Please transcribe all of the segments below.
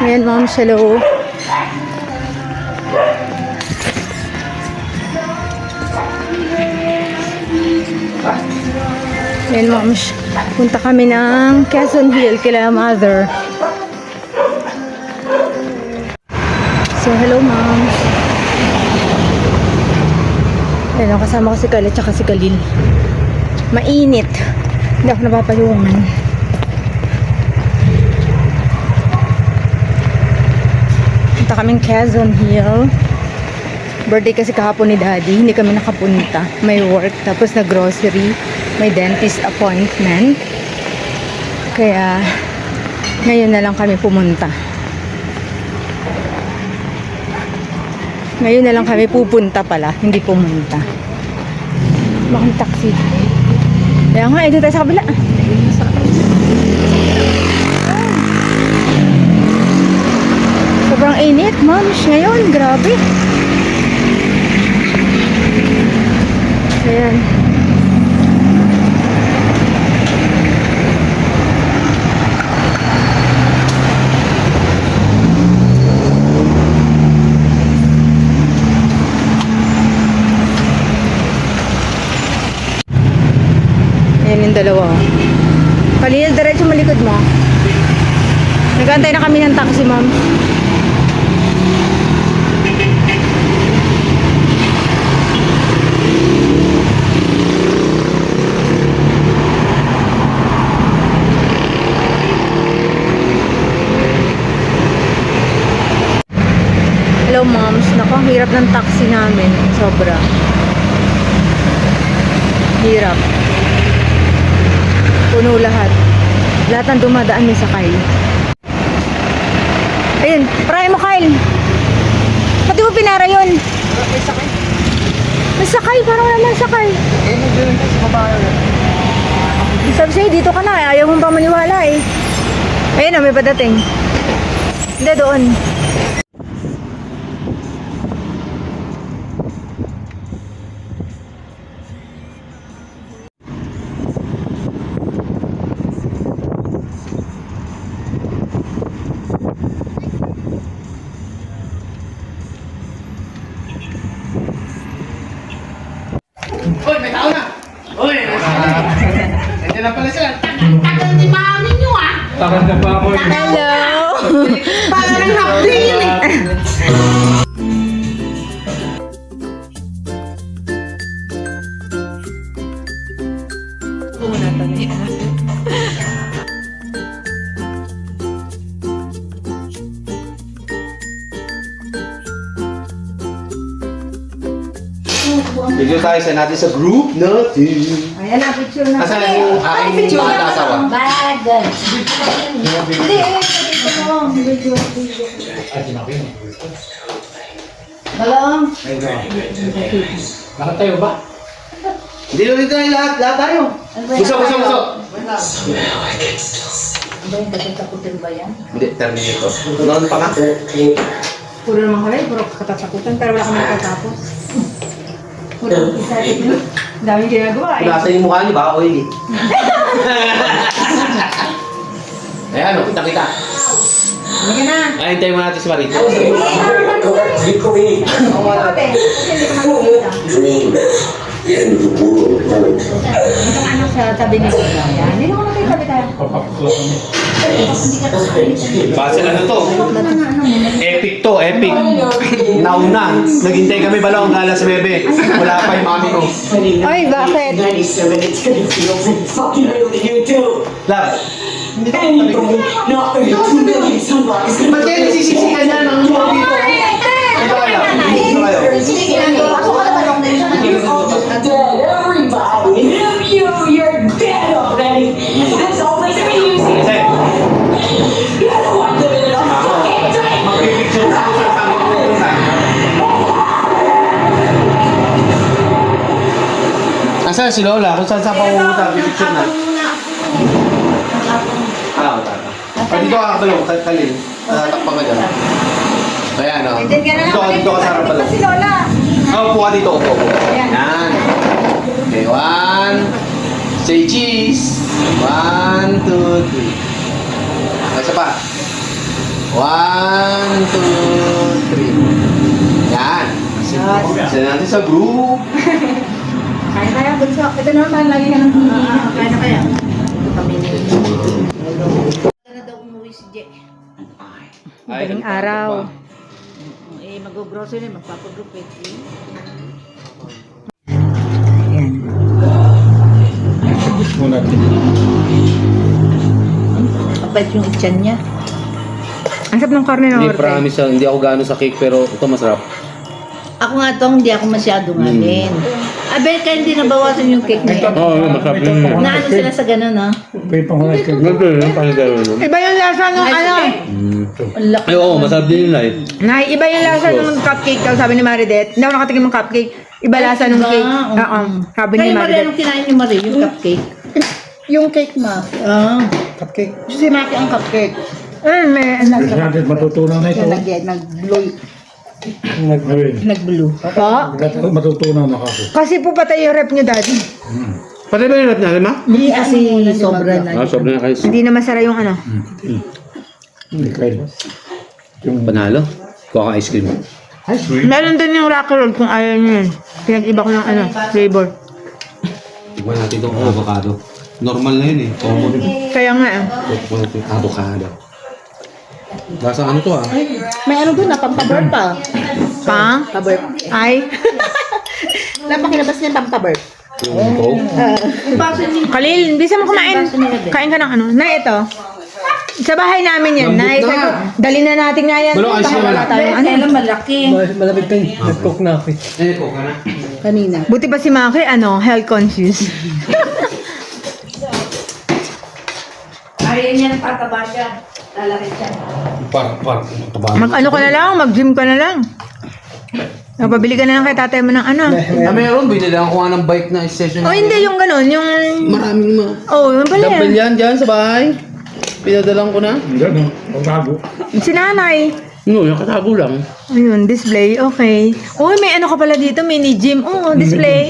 Ayan, ma'am, hello. Ayan, ma'am. Punta kami ng Quezon Hill kila mother. So, hello, ma'am. Ayan, kasama ko si Kyle at saka si Khalil. Mainit. Hindi ako napapayungan. Punta kaming Quezon Hill. Birthday kasi kahapon ni Daddy. Hindi kami nakapunta. May work. Tapos na grocery. May dentist appointment. Kaya ngayon na lang kami pumunta. Ngayon na lang kami pupunta pala. Hindi pumunta. Bakang taxi. Kaya nga, ito tayo sa kabila. Sobrang init, ma'am. Ngayon, grabe. Ayan. Ayan yung dalawa. Kalil, diretso malikod mo. Nag-aantay na kami ng taxi, ma'am. Hello, moms. Naku, ang hirap ng taxi namin. Sobra. Hirap. Puno lahat. Lahat ng dumadaan may sakay. Ayun, pray mo, Kyle. Pati mo pinara yun? May sakay. May sakay, parang wala may sakay. Eh, nag-doon tayo sa babae. Sabi sa'yo, dito ka na. Ayaw mong pa maniwala eh. Ayun o, may padating. Hindi, doon. Uy, may tao na! Uy, nandiyan na pala sila. Tagal ni mami nyo ah! Takot na pa ako. Hello! Parang hapli yun eh! Video tayo sa natin sa group natin. Ayan na, picture na. Asan yung aking mga asawa? Bagal! Hindi, dito mo. Video. Balong. Nakatayo ba? Hindi ulit tayo lahat tayo. Buso. Ba yung katatakutin ba yan? Hindi, Terminator. Noon pa ka? Puro naman kami, puro katatakutan. Pero wala kami nakatapos. Puro isa rin. Daming ginagawa eh. Nasa yung mukha niyo, baka oily. Ayan, o, kita. Hindi na. Ay, hintayin mo natin si Marito. Oo, ate. Kasi hindi ko makikita. Itong anak sa tabi ni Kuya. Yan. Hindi naman natin tabi tayo. Base ano to? Epic to, epic. Nauna. Naghintay kami balong gala sa bebe. Wala pa yung mami ko. Ay, bakit? Love. Hindi to ba't kayo nagsisisikan na ng mga dito? Ito kayo. Ito kayo. Ako ka naman ang You're dead already. This always been using Kasi, magpipicture ako sa kami ko. Asan si Lola? Kung saan sa pangunguta, picture na. Dito ka tulong, Kalil. Takpan ka dyan. Ayan, o. Dito ka sa harap pala. Si Lola. Upo ka dito, upo. Ayan. Yan. Okay, 1. Say cheese. 1, 2, 3. Okay, isa pa. 1, 2, 3. Yan. Isa natin sa group. Kaya kaya, bunso. Ito naman, lagi ka ng Kaya na kaya? Ito kami ni... na daw umuwi si Jack. Galing araw. Mag-grocery, magpapagroup eh. Muna natin. Kapait yung itchan niya. Ang sarap ng karne ng Hindi, orte. promise hindi ako gaano sa cake pero ito masarap. Ako nga tong, hindi ako masyadong alin. Abe, kaya hindi nabawasan yung cake niya. Oo, masarap Naano sila sa gano'n, no? Pwede pang hulay kayo. Iba yung lasa ng ano. Ang laki. Ay, oo, masarap din yun, Lai. Nay, iba yung lasa ng cupcake daw, sabi ni Maridet. Hindi ako nakatikim ng cupcake. Iba lasa ng cake. Oo. Sabi ni Kaya Marie, Maridet. anong kinain ni Marie? Yung cupcake? Yung cake, ma. Cupcake. Si Maki ang cupcake. May Kasi natin matutunan na ito. Nag-blue. po. Matutunan na ako. Kasi po patay yung rep niyo, Daddy. Pati ba yung rap natin, ma? Hindi kasi sobra na. Sobrang na kayo. Hindi na masara yung ano. Hindi kayo. Yung Panalo? Kuha ka ice cream. Meron din yung Rocky Road kung ayaw niyo yun. Pinag-iba ko ng ano, flavor. Tignan natin itong avocado. Normal na yun eh. Common. Kaya nga eh. Tignan natin yung avocado. Lasa ano to ah? May ano doon na, pampaburp pa. Pang? Paburp. Ay. Napakilabas niya pampaburp. Yung coke? Kalil, bisa mo kumain. Kain ka ng ano. Nay, ito. Sa bahay namin yan. Nay, Lambot na. sabi ko, dali na natin nga yan. Balong ice cream Wala wala. tayong ano. Kailan malaki. malamig tayo. Nag-cook na ako. Eh, coke ka na. Kanina. Buti pa si Maki, ano, health conscious. Ayaw niya nagtataba siya. Lalaki siya. Parang taba. Mag-ano ka na lang, mag-gym ka na lang. Napabili ka na lang kay tatay mo ng ano. Ah, meron. Binilang ko nga ng bike na session. Oh, hindi, yung ganun, yung... Maraming mga. Oh, yung pala Dumbbell yan. yan dyan sa bahay. Pinadalang ko na. Hindi no. Pagbago. Si nanay. No, yung katago lang. Ayun, display, okay. Uy, may ano ka pala dito, mini gym. Oo, display.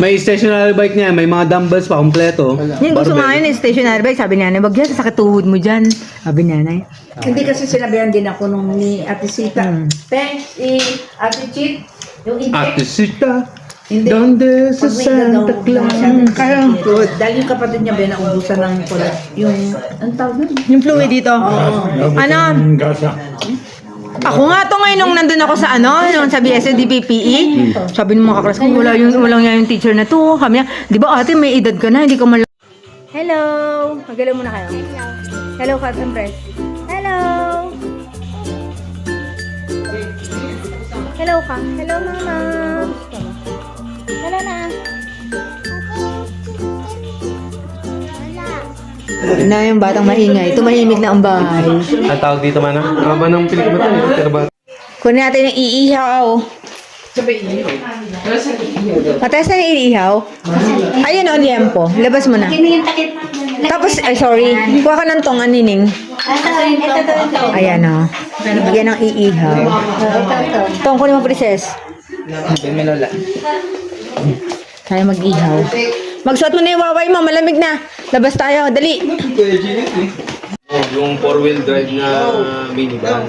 May stationary bike niya. May mga dumbbells pa, kompleto. Yung gusto nga yun, stationary bike. Sabi ni nanay, wag yan, sasakit tuhod mo dyan. Sabi ni nanay. Hindi kasi sinabihan din ako nung ni Ate Sita. Thanks, Ate Chit. Yung Ate inject. Sita, Hindi. donde sa Santa Claus. Kaya, dahil yung kapatid niya, naubusan ng kulat. Yung, ang tawag na? Yung fluid dito. Ano? Yung gasa. Ako nga to ngayon nung nandun ako sa ano, nung sa BSD PPE. Sabi ng mga kaklas ko, walang nga yung teacher na to. Kami na, di ba ate, may edad ka na, hindi ka mal... Hello! Magalaw muna kayo. Hello, Cousin Press. Hello! Hello ka. Hello, mama. Hello na. Na yung batang maingay. Tumahimik na ang bahay. Ang tawag dito man ah. Haba ng pelikula ito. Kunin natin yung iihaw. Mataas na yung iihaw. Ayun o, liempo. Labas mo na. Tapos, ay sorry. Kuha ka ng tong anining. Ayan o. Yan ang iihaw. Tong, kunin mo, princess. Tayo mag-ihaw. Magsuot mo na yung waway mo. Malamig na. Labas tayo. Dali. Yung 4-wheel drive na minivan.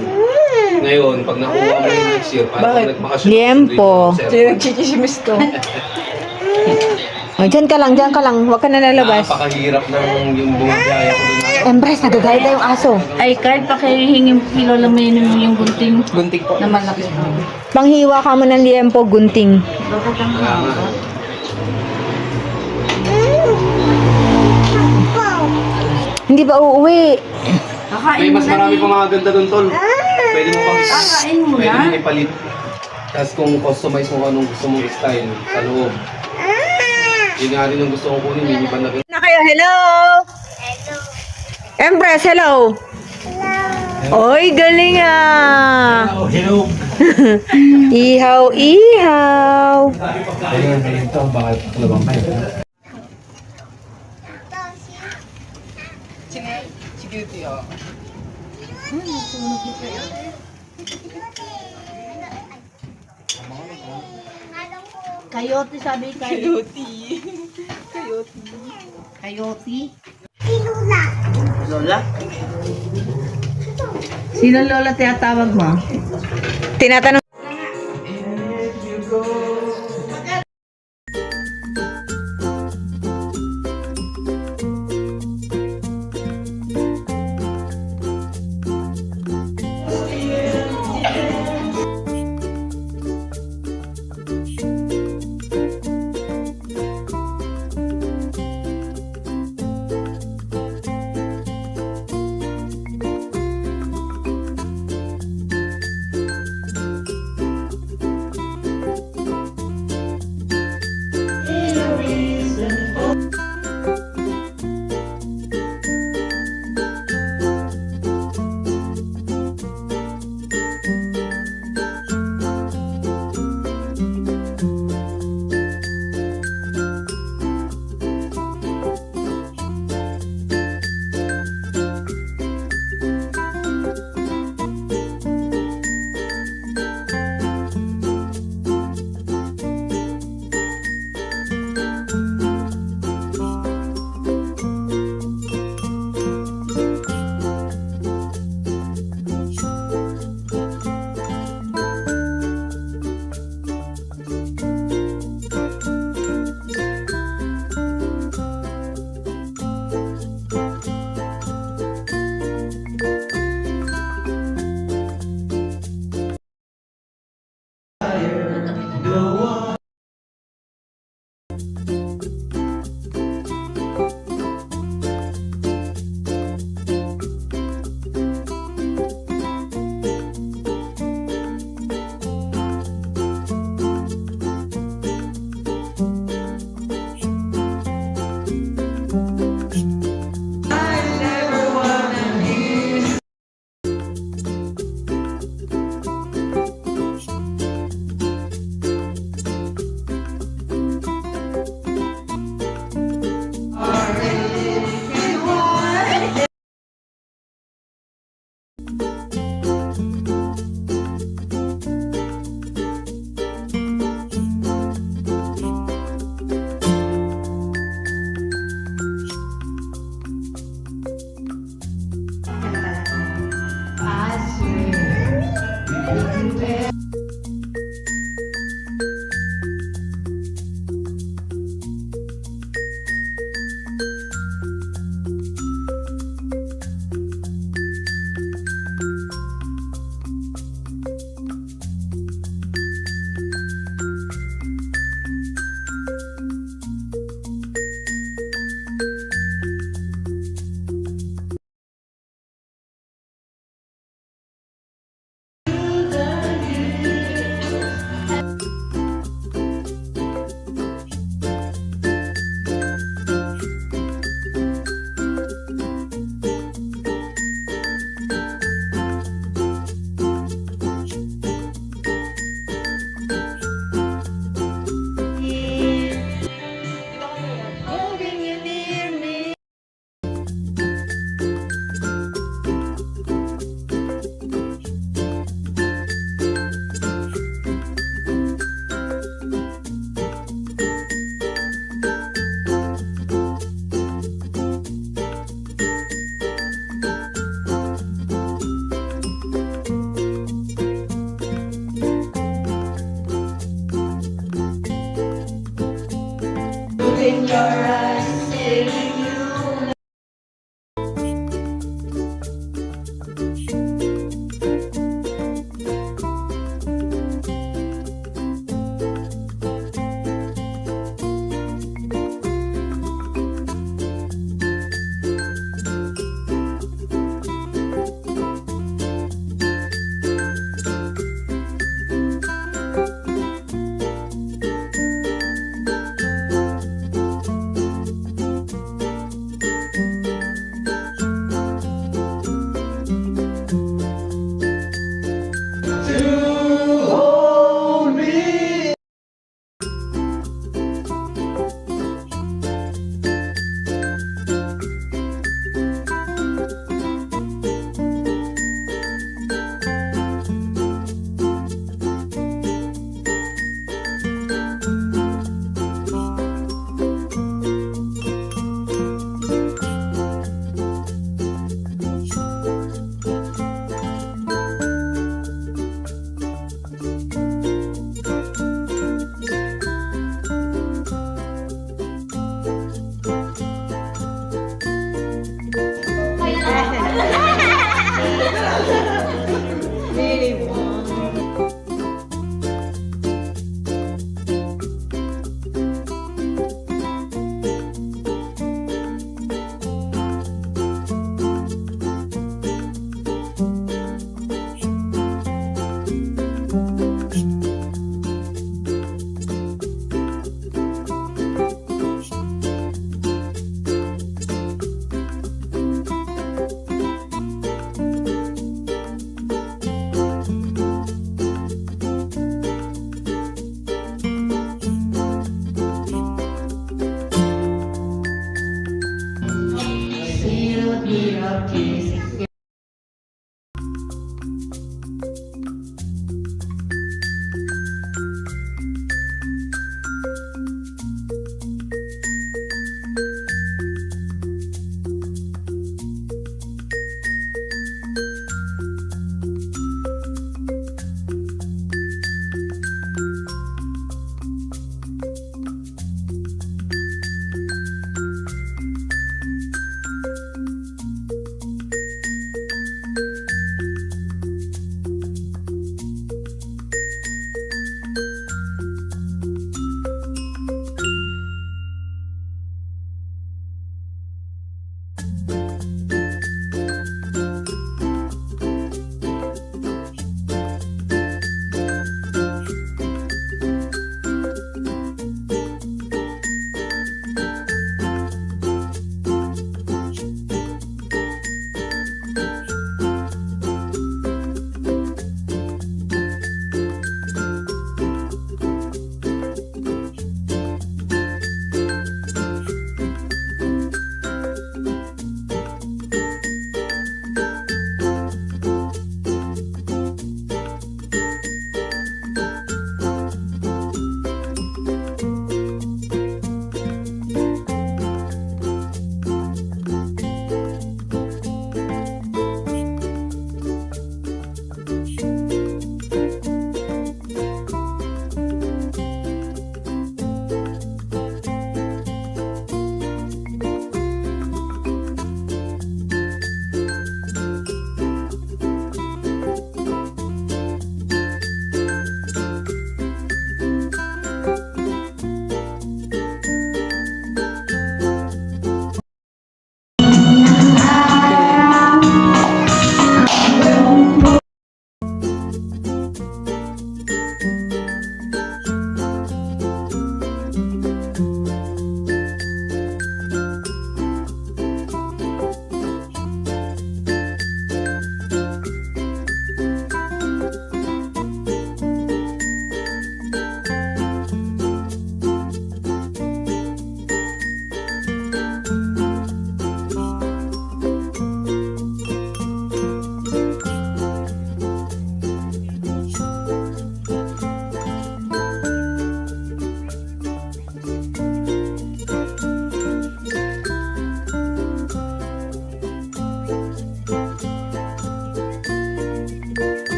Ngayon, pag nakuha mo yung next year, parang nagmakasyon. Liempo. Nagchichismis to. O, dyan ka lang. Huwag ka na nalabas. Napakahirap ng yung bumagaya ko doon. Empress, nagagayad na yung aso. Ay, kahit pa kayo hingin kilo lang may yung gunting. Gunting po. Na malaki. Panghiwa ka mo ng liempo, gunting. Hindi ba uuwi? May mas marami pa mga ganda doon, tol. Pwede mo pang Kakain mo pwede na. mo ipalit. Tapos kung customize mo anong gusto mong style sa loob. Yun nga rin yung gusto kong kunin, minivan na rin. Na kayo, hello! Empress, hello! Oy, galing ah! Hello. Ihaw, ihaw! Ayun, ito, bakit labang kayo? Coyote sabi kayo. Coyote. Coyote. Lola. Sino lola tinatawag mo? Tinatanong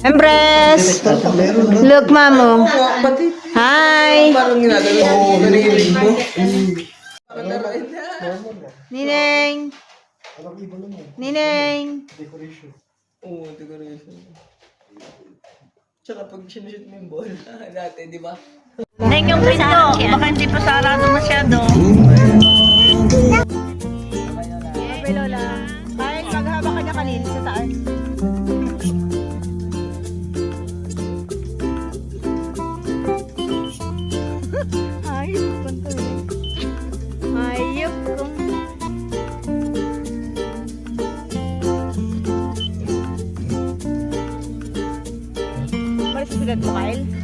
Empress! Look, Mamu. Hi! Nineng! Nineng! Oo, decoration. Tsaka pag sinushoot mo yung ball, dati, di ba? Neng yung pinto, baka hindi pa sarado masyado. Sabi Lola, kahit maghaba ka niya kanina sa taas. Ayop kong tuloy. Ayop kong... Balik sa sulat mo, Kyle?